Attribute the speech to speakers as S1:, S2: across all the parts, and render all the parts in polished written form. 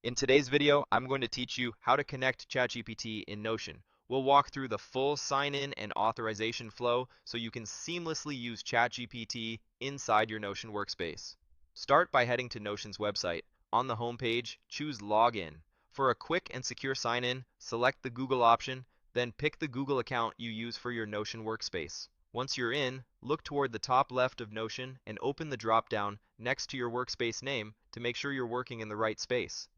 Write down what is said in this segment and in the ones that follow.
S1: In today's video, I'm going to teach you how to connect ChatGPT in Notion. We'll walk through the full sign-in and authorization flow so you can seamlessly use ChatGPT inside your Notion workspace. Start by heading to Notion's website. On the home page, choose Login. For a quick and secure sign-in, select the Google option, then pick the Google account you use for your Notion workspace. Once you're in, look toward the top left of Notion and open the drop-down next to your workspace name to make sure you're working in the right space.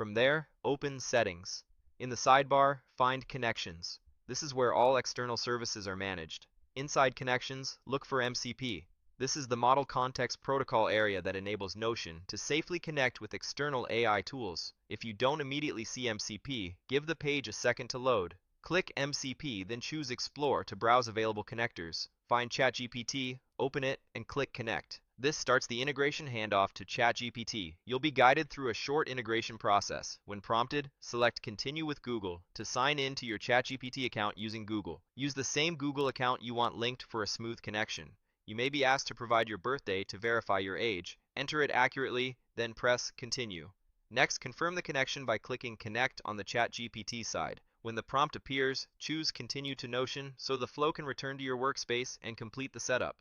S1: From there, open Settings. In the sidebar, find Connections. This is where all external services are managed. Inside Connections, look for MCP. This is the Model Context Protocol area that enables Notion to safely connect with external AI tools. If you don't immediately see MCP, give the page a second to load. Click MCP, then choose Explore to browse available connectors. Find ChatGPT, open it, and click Connect. This starts the integration handoff to ChatGPT. You'll be guided through a short integration process. When prompted, select Continue with Google to sign in to your ChatGPT account using Google. Use the same Google account you want linked for a smooth connection. You may be asked to provide your birthday to verify your age. Enter it accurately, then press Continue. Next, confirm the connection by clicking Connect on the ChatGPT side. When the prompt appears, choose Continue to Notion so the flow can return to your workspace and complete the setup.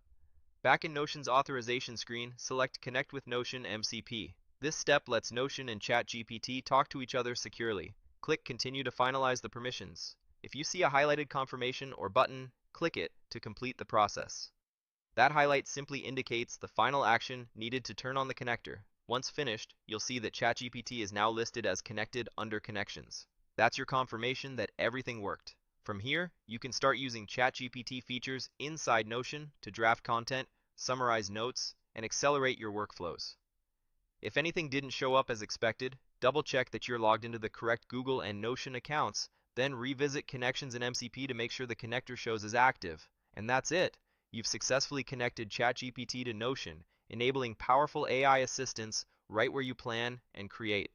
S1: Back in Notion's authorization screen, select Connect with Notion MCP. This step lets Notion and ChatGPT talk to each other securely. Click Continue to finalize the permissions. If you see a highlighted confirmation or button, click it to complete the process. That highlight simply indicates the final action needed to turn on the connector. Once finished, you'll see that ChatGPT is now listed as connected under Connections. That's your confirmation that everything worked. From here, you can start using ChatGPT features inside Notion to draft content, summarize notes, and accelerate your workflows. If anything didn't show up as expected, double-check that you're logged into the correct Google and Notion accounts, then revisit Connections in MCP to make sure the connector shows as active. And that's it! You've successfully connected ChatGPT to Notion, enabling powerful AI assistance right where you plan and create.